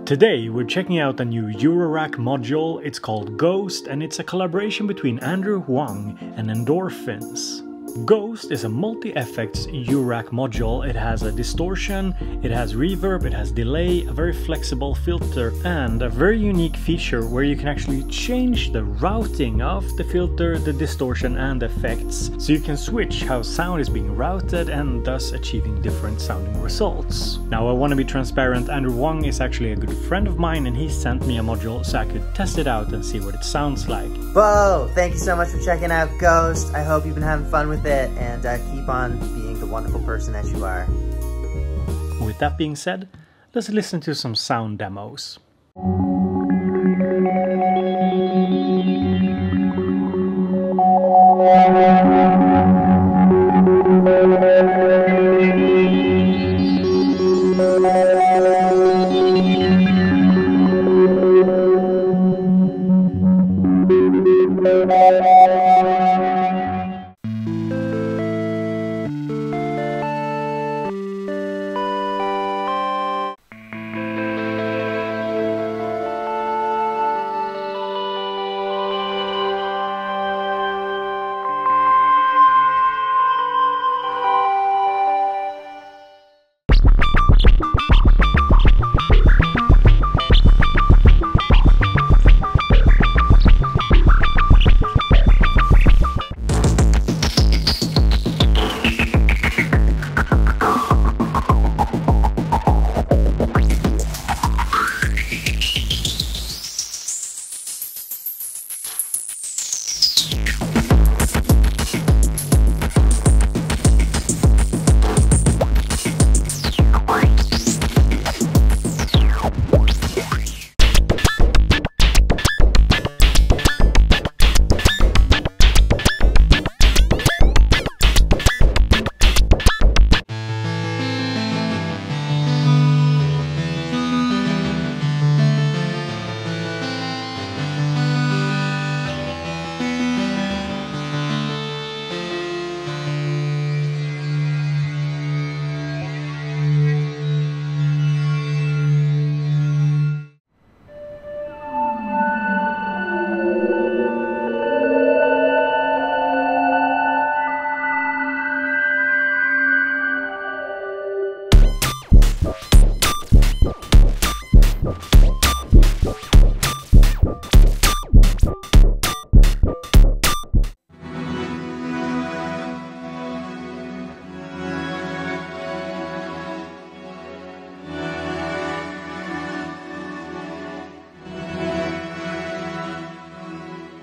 Today we're checking out a new EURORACK module. It's called Ghost and it's a collaboration between Huang and Endorphin.es. Ghost is a multi-effects EURORACK module. It has a distortion, it has reverb, it has delay, a very flexible filter, and a very unique feature where you can actually change the routing of the filter, the distortion and the effects, so you can switch how sound is being routed and thus achieving different sounding results. Now I want to be transparent, Huang is actually a good friend of mine and he sent me a module so I could test it out and see what it sounds like. Whoa! Thank you so much for checking out Ghost. I hope you've been having fun with it, and keep on being the wonderful person that you are. With that being said, let's listen to some sound demos.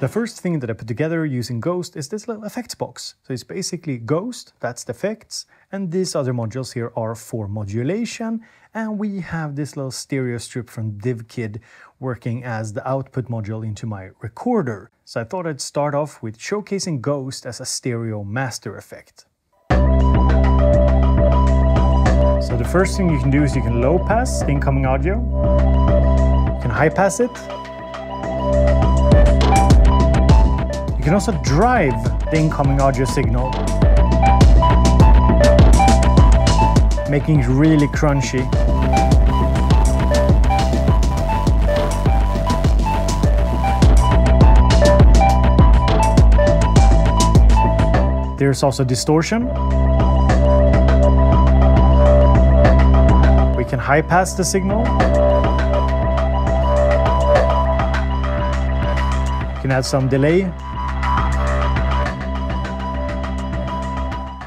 The first thing that I put together using Ghost is this little effects box. So it's basically Ghost, that's the effects, and these other modules here are for modulation, and we have this little stereo strip from DivKid working as the output module into my recorder. So I thought I'd start off with showcasing Ghost as a stereo master effect. So the first thing you can do is you can low pass the incoming audio, you can high pass it. You can also drive the incoming audio signal, making it really crunchy. There's also distortion. We can high pass the signal. You can add some delay.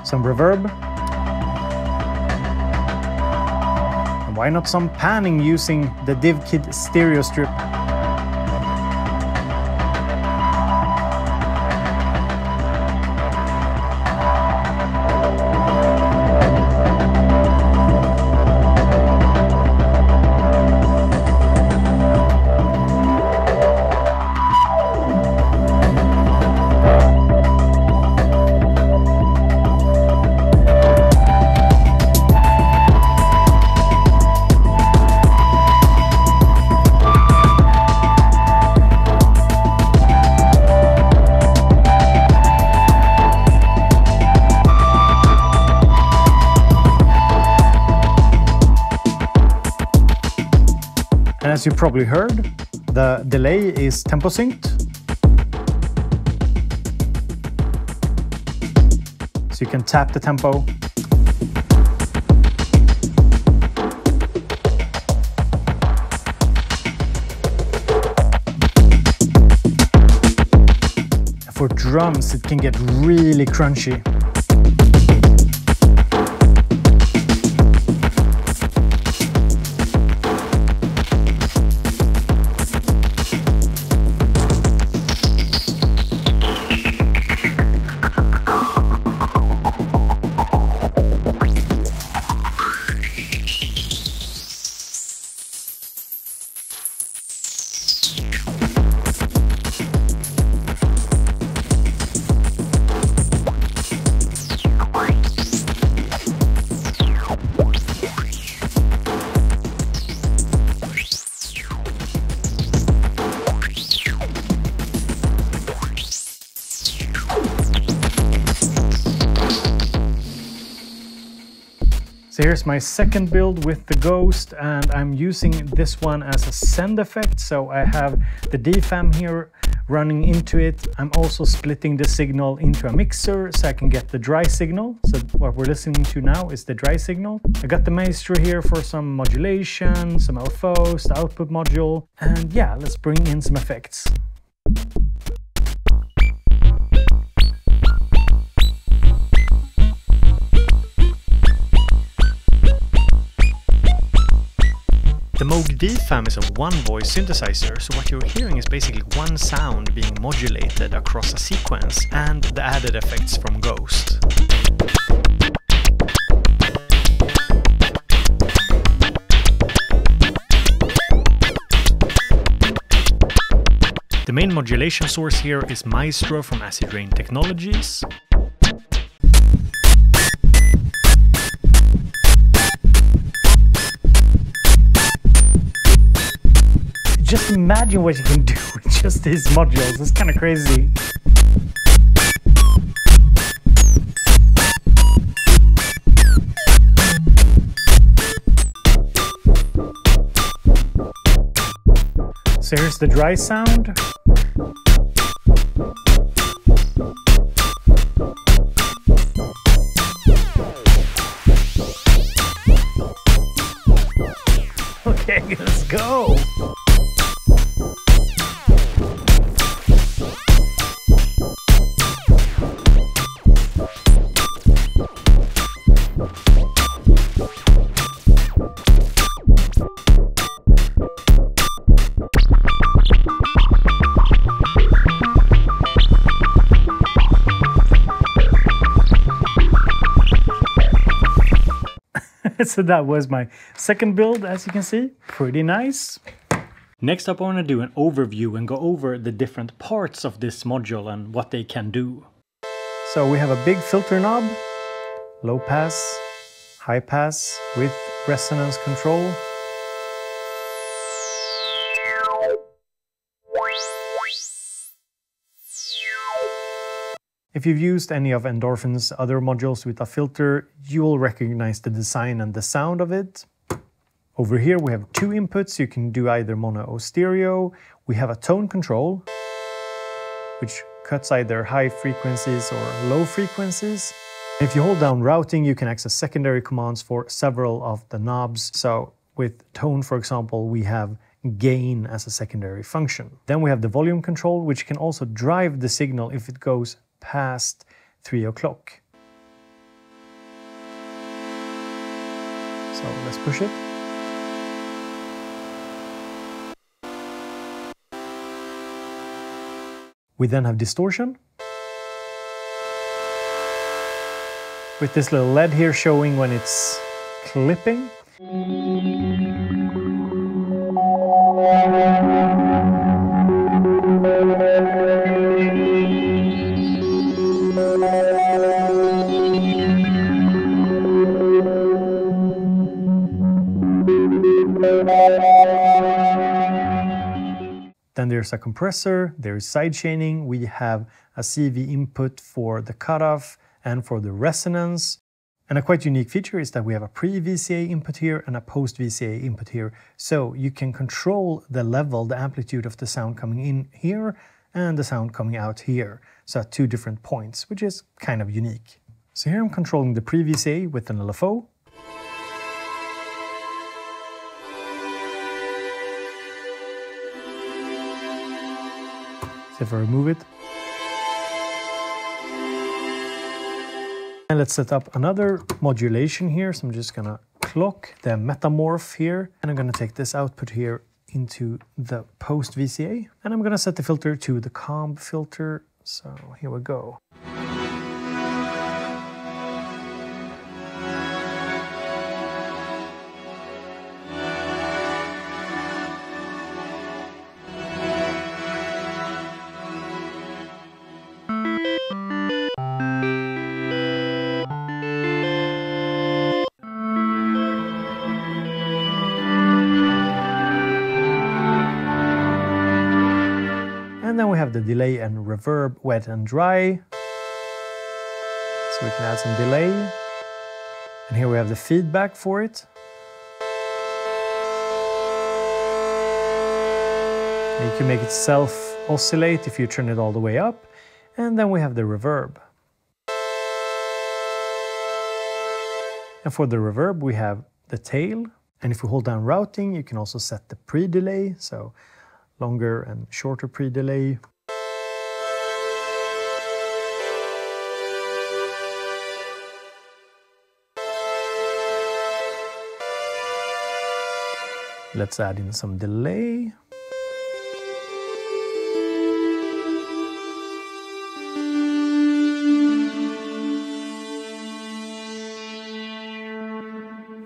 Some reverb, and why not some panning using the DivKid stereo strip. And as you probably heard, the delay is tempo synced. So you can tap the tempo. For drums, it can get really crunchy. So here's my second build with the Ghost, and I'm using this one as a send effect. So I have the DFAM here running into it. I'm also splitting the signal into a mixer so I can get the dry signal. So what we're listening to now is the dry signal. I got the Maestro here for some modulation, some LFOs, the output module, and yeah, let's bring in some effects. The Moog DFAM is a one-voice synthesizer, so what you're hearing is basically one sound being modulated across a sequence and the added effects from Ghost. The main modulation source here is Maestro from Acid Rain Technologies. Just imagine what you can do with just these modules. It's kind of crazy. So here's the dry sound. Okay, let's go. So that was my second build, as you can see. Pretty nice. Next up, I want to do an overview and go over the different parts of this module and what they can do. So we have a big filter knob, low pass, high pass with resonance control. If you've used any of Endorphin's other modules with a filter, you will recognize the design and the sound of it. Over here we have two inputs. You can do either mono or stereo. We have a tone control, which cuts either high frequencies or low frequencies. If you hold down routing, you can access secondary commands for several of the knobs. So with tone, for example, we have gain as a secondary function. Then we have the volume control, which can also drive the signal if it goes past 3 o'clock. So let's push it. We then have distortion, with this little LED here showing when it's clipping. Then there's a compressor, there's sidechaining, we have a CV input for the cutoff and for the resonance. And a quite unique feature is that we have a pre-VCA input here and a post-VCA input here. So you can control the level, the amplitude of the sound coming in here and the sound coming out here. So at 2 different points, which is kind of unique. So here I'm controlling the pre-VCA with an LFO. So if I remove it. And let's set up another modulation here. So I'm just gonna clock the metamorph here. And I'm gonna take this output here into the post VCA. And I'm gonna set the filter to the comb filter. So here we go. And then we have the delay and reverb, wet and dry. So we can add some delay. And here we have the feedback for it. And you can make it self-oscillate if you turn it all the way up. And then we have the reverb. And for the reverb, we have the tail. And if we hold down routing, you can also set the pre-delay. So longer and shorter pre-delay. Let's add in some delay.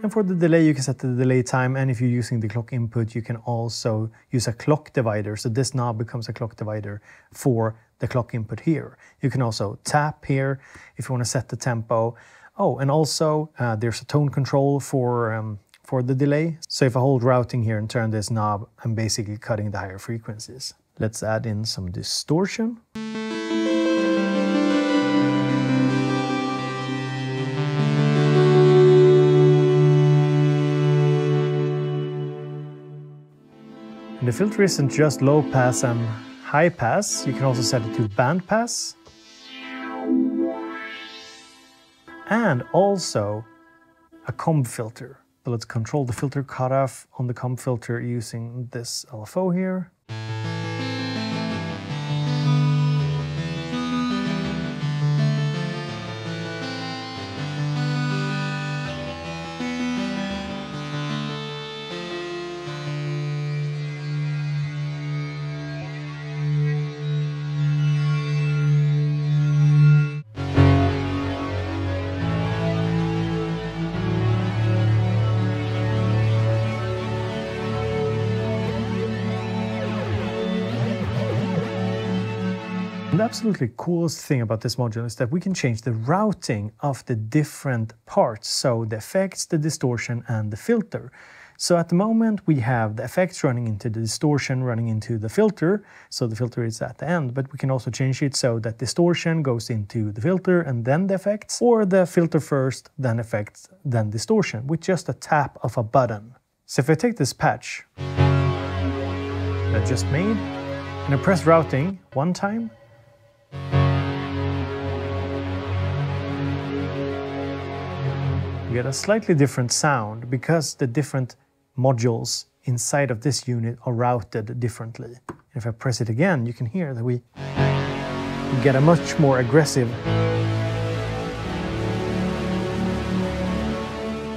And for the delay, you can set the delay time, and if you're using the clock input, you can also use a clock divider. So this knob becomes a clock divider for the clock input here. You can also tap here if you want to set the tempo. Oh, and also there's a tone control for the delay. So if I hold routing here and turn this knob, I'm basically cutting the higher frequencies. Let's add in some distortion. And the filter isn't just low pass and high pass, you can also set it to band pass. And also a comb filter. So let's control the filter cutoff on the comb filter using this LFO here. The absolutely coolest thing about this module is that we can change the routing of the different parts, so the effects, the distortion, and the filter. So at the moment we have the effects running into the distortion, running into the filter, so the filter is at the end, but we can also change it so that distortion goes into the filter and then the effects, or the filter first, then effects, then distortion, with just a tap of a button. So if I take this patch that I just made, and I press routing one time, you get a slightly different sound because the different modules inside of this unit are routed differently. If I press it again, you can hear that we get a much more aggressive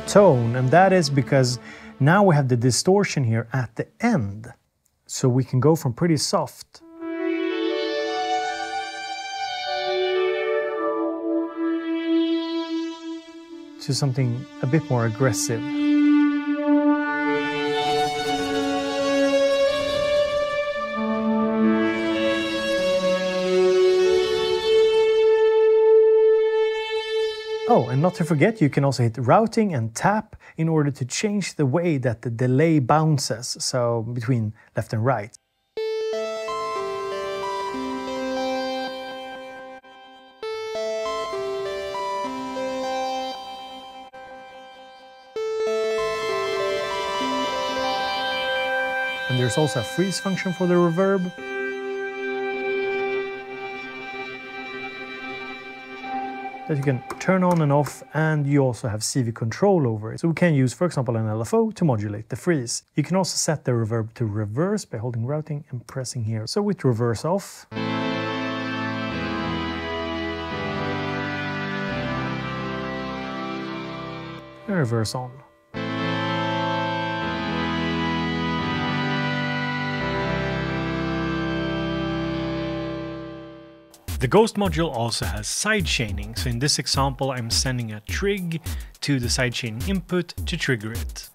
tone, and that is because now we have the distortion here at the end. So we can go from pretty soft to something a bit more aggressive. Oh, and not to forget, you can also hit routing and tap in order to change the way that the delay bounces, so between left and right. And there's also a freeze function for the reverb. That you can turn on and off, and you also have CV control over it. So we can use, for example, an LFO to modulate the freeze. You can also set the reverb to reverse by holding routing and pressing here. So with reverse off, and reverse on. The Ghost module also has sidechaining, so in this example I'm sending a trig to the sidechaining input to trigger it.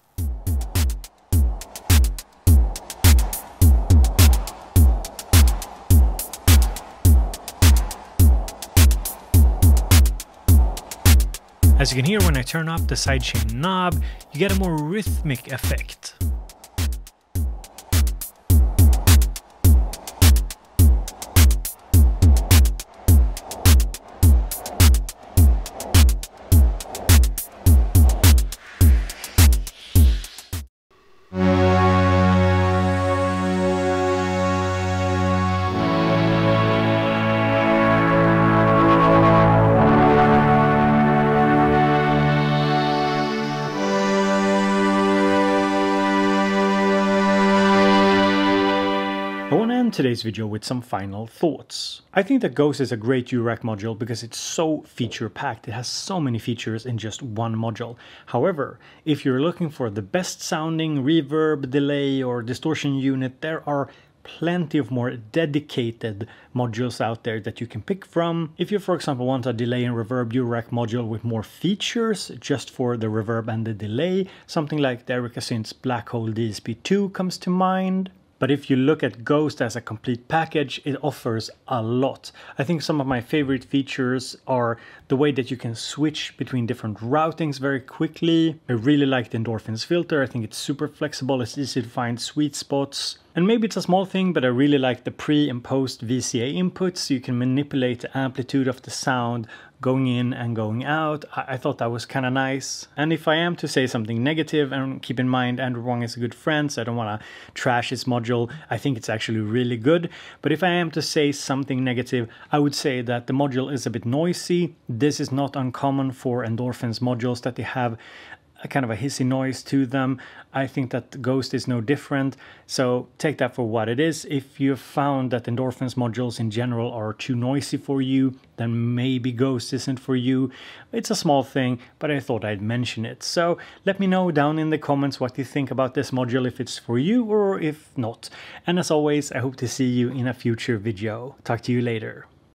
As you can hear, when I turn up the sidechain knob, you get a more rhythmic effect. I want to end today's video with some final thoughts. I think that Ghost is a great EURORACK module because it's so feature-packed. It has so many features in just one module. However, if you're looking for the best sounding reverb, delay or distortion unit, there are plenty of more dedicated modules out there that you can pick from. If you, for example, want a delay and reverb EURORACK module with more features just for the reverb and the delay, something like the Erica Synth's Black Hole DSP2 comes to mind. But if you look at Ghost as a complete package, it offers a lot. I think some of my favorite features are the way that you can switch between different routings very quickly. I really like the Endorphin.es filter. I think it's super flexible. It's easy to find sweet spots. And maybe it's a small thing, but I really like the pre and post VCA inputs, so you can manipulate the amplitude of the sound going in and going out. I thought that was kind of nice. And if I am to say something negative, and keep in mind Andrew Huang is a good friend, so I don't want to trash his module. I think it's actually really good. But if I am to say something negative, I would say that the module is a bit noisy. This is not uncommon for Endorphin's modules, that they have a kind of a hissy noise to them. I think that Ghost is no different, so take that for what it is. If you have found that Endorphin's modules in general are too noisy for you, then maybe Ghost isn't for you. It's a small thing, but I thought I'd mention it. So let me know down in the comments what you think about this module, if it's for you or if not. And as always, I hope to see you in a future video. Talk to you later.